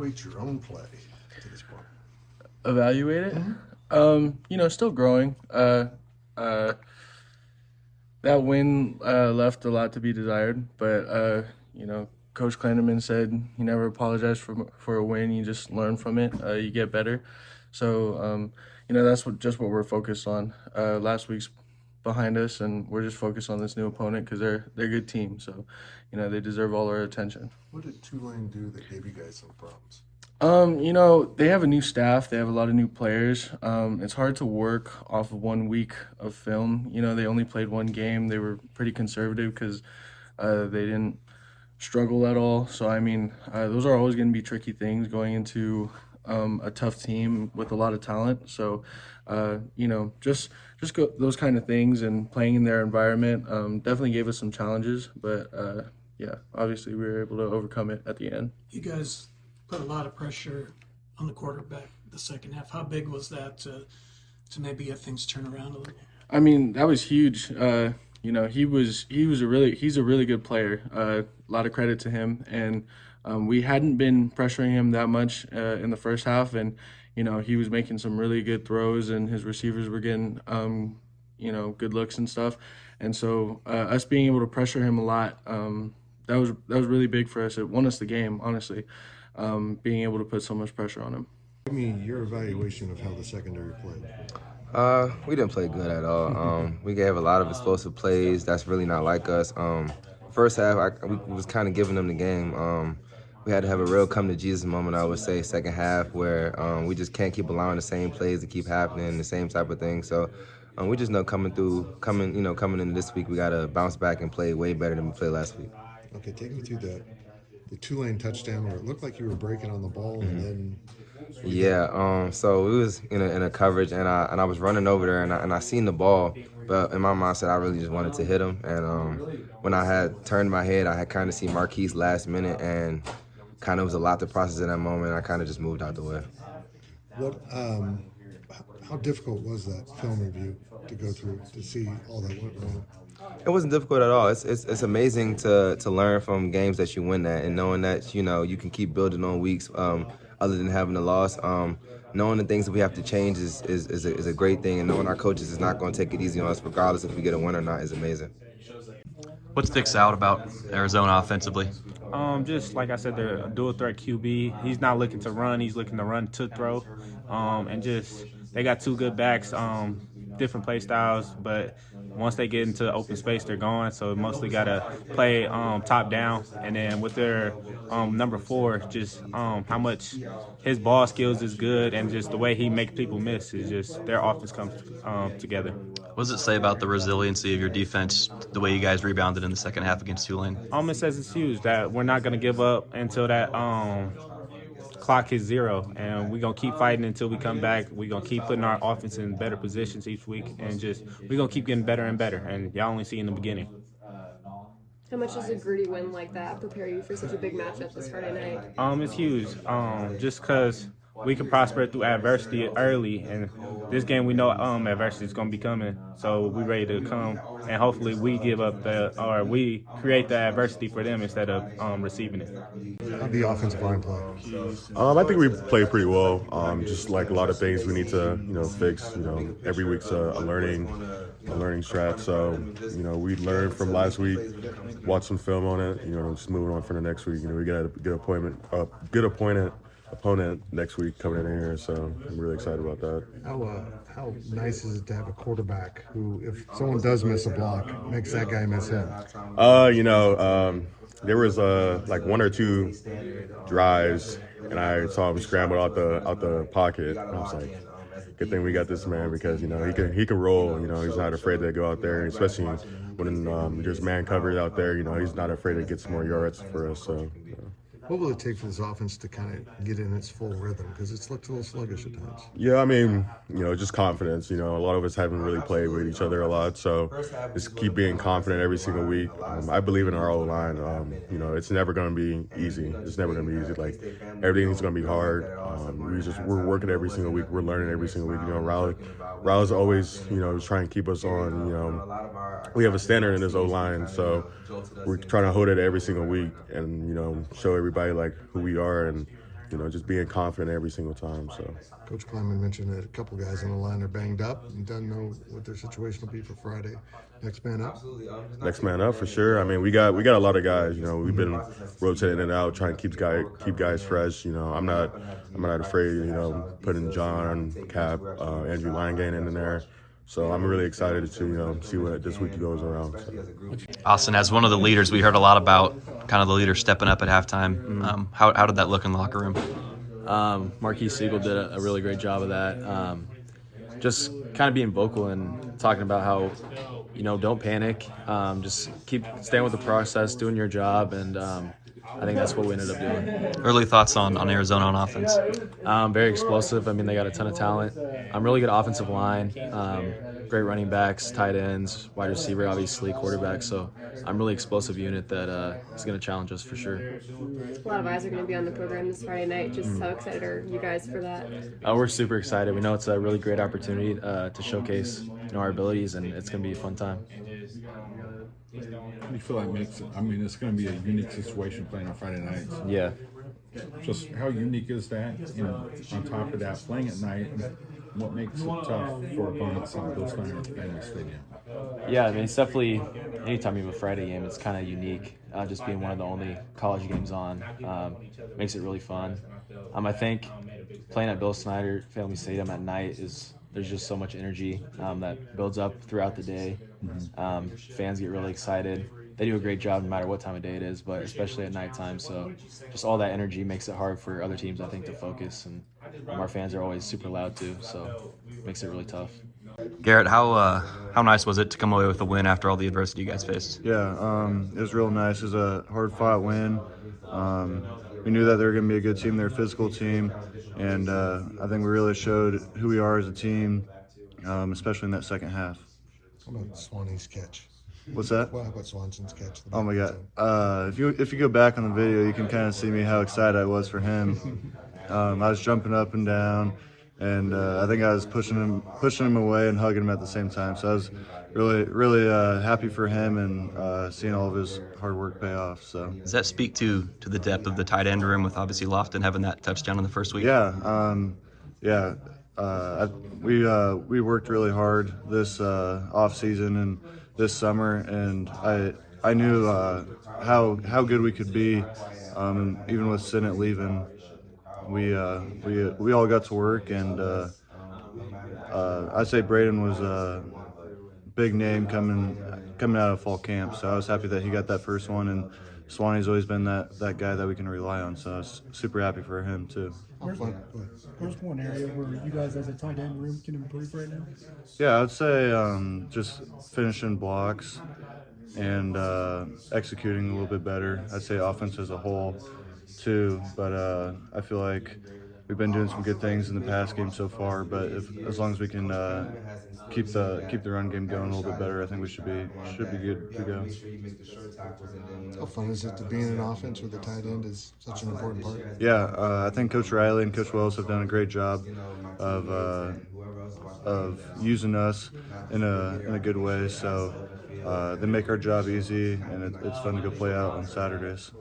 evaluate your own play to this point? Evaluate it? Still growing. That win left a lot to be desired, but Coach Kleinerman said he never apologized for a win. You just learn from it. You get better. So that's what we're focused on. Last week's behind us, and we're just focused on this new opponent because they're a good team. So they deserve all our attention. What did Tulane do that gave you guys some problems? They have a new staff. They have a lot of new players. It's hard to work off of 1 week of film. They only played one game. They were pretty conservative because they didn't struggle at all. So, those are always going to be tricky things going into a tough team with a lot of talent. So, just go those kind of things and playing in their environment definitely gave us some challenges. But, obviously we were able to overcome it at the end. You guys put a lot of pressure on the quarterback the second half. How big was that to maybe get things turn around a little? That was huge. He's a really good player. A lot of credit to him. And we hadn't been pressuring him that much in the first half, and he was making some really good throws, and his receivers were getting good looks and stuff. And so us being able to pressure him a lot, that was really big for us. It won us the game, honestly. Being able to put so much pressure on him. Give me your evaluation of how the secondary played. We didn't play good at all. We gave a lot of explosive plays. That's really not like us. First half, we was kind of giving them the game. We had to have a real come-to-Jesus moment, I would say, second half, where we just can't keep allowing the same plays to keep happening, the same type of thing. So we just know coming into this week, we got to bounce back and play way better than we played last week. Okay, take me through the Tulane touchdown where it looked like you were breaking on the ball, and then so we was in a coverage, and I was running over there, and I seen the ball, but in my mindset I really just wanted to hit him. And when I had turned my head, I had kind of seen Marques last minute, and kind of was a lot to process in that moment. I kind of just moved out the way. How difficult was that film review to go through to see all that went wrong? It wasn't difficult at all. It's amazing to learn from games that you win at, and knowing that you can keep building on weeks other than having a loss. Knowing the things that we have to change is a great thing, and knowing our coaches is not going to take it easy on us regardless if we get a win or not is amazing. What sticks out about Arizona offensively? Just like I said, they're a dual threat QB. He's not looking to run; he's looking to run to throw, and just they got two good backs. Different play styles, but once they get into open space, they're gone. So mostly got to play top down, and then with their number 4, just how much his ball skills is good, and just the way he makes people miss is just their offense comes together. What does it say about the resiliency of your defense, the way you guys rebounded in the second half against Tulane? It says it's huge that we're not going to give up until that clock hits 0, and we're going to keep fighting until we come back. We're going to keep putting our offense in better positions each week, and we're going to keep getting better and better, and y'all only see in the beginning. How much does a gritty win like that prepare you for such a big matchup this Friday night? It's huge, just because we can prosper through adversity early, and this game we know adversity is going to be coming, so we're ready to come, and hopefully we we create the adversity for them instead of receiving it. How'd the offensive line play? I think we played pretty well. Just like a lot of things we need to fix. Every week's a learning strat. So we learned from last week, watch some film on it. Just moving on for the next week. We got a good opponent next week coming in here, so I'm really excited about that. How nice is it to have a quarterback who, if someone does miss a block, makes that guy miss him? There was like 1 or 2 drives, and I saw him scramble out the pocket. I was like, good thing we got this man, because he can roll. He's not afraid to go out there, especially when there's man coverage out there. He's not afraid to get some more yards for us. So. What will it take for this offense to kind of get in its full rhythm? Because it's looked a little sluggish at times. Yeah, just confidence. A lot of us haven't really played with each other a lot, so just keep being confident every single week. I believe in our O-line. It's never going to be easy. It's never going to be easy. Like, everything's going to be hard. We're working every single week. We're learning every single week. Riley's always, trying to keep us on. We have a standard in this O-line, so we're trying to hold it every single week and, show everybody like who we are and just being confident every single time. So. Coach Kleiman mentioned that a couple guys on the line are banged up and doesn't know what their situation will be for Friday. Next man up. Next man up for sure. I mean, we got a lot of guys. We've been rotating in and out, trying to keep guys fresh. I'm not afraid. Putting John, Cap, Andrew Linegain in there. So I'm really excited to see what this week goes around. So. Austin, as one of the leaders, we heard a lot about kind of the leader stepping up at halftime. How did that look in the locker room? Marques Sigle did a really great job of that. Just kind of being vocal and talking about how, don't panic. Just keep staying with the process, doing your job, and I think that's what we ended up doing. Early thoughts on Arizona on offense? Very explosive. I mean, they got a ton of talent. Really good offensive line. Great running backs, tight ends, wide receiver, obviously, quarterback. So really explosive unit that is going to challenge us for sure. A lot of eyes are going to be on the program this Friday night. Just how excited are you guys for that? We're super excited. We know it's a really great opportunity to showcase our abilities, and it's going to be a fun time. What do you feel like makes it? I mean, it's going to be a unique situation playing on Friday nights. Yeah. Just how unique is that? On top of that, playing at night, what makes it tough for opponents in those kind of family stadium? Yeah, I mean, it's definitely, anytime you have a Friday game, it's kind of unique. Just being one of the only college games on makes it really fun. I think playing at Bill Snyder Family Stadium at night there's just so much energy that builds up throughout the day. Fans get really excited. They do a great job no matter what time of day it is, but especially at nighttime. So just all that energy makes it hard for other teams, I think, to focus. And our fans are always super loud too, so it makes it really tough. Garrett, how nice was it to come away with a win after all the adversity you guys faced? Yeah, it was real nice. It was a hard-fought win. We knew that they were going to be a good team. They're a physical team, and I think we really showed who we are as a team, especially in that second half. How about Swanee's catch? What's that? Well, how about Swanson's catch? Oh my God! If you go back on the video, you can kind of see me how excited I was for him. I was jumping up and down, and I think I was pushing him away and hugging him at the same time. So I was really happy for him and seeing all of his hard work pay off. So does that speak to the depth of the tight end room with obviously Lofton having that touchdown in the first week? Yeah, we worked really hard this off season and this summer, and I knew how good we could be. Even with Sinnott leaving, we all got to work, and I'd say Braden was a big name coming out of fall camp. So I was happy that he got that first one, and Swanee's always been that guy that we can rely on. So I was super happy for him too. Where's one area where you guys as a tight end room can improve right now? Yeah, I would say just finishing blocks and executing a little bit better. I'd say offense as a whole too, but I feel like we've been doing some good things in the past game so far. But as long as we can keep the run game going a little bit better, I think we should be good to go. How fun is it to be in an offense where the tight end is such an important part? Yeah, I think Coach Riley and Coach Wells have done a great job of using us in a good way. So they make our job easy, and it's fun to go play out on Saturdays.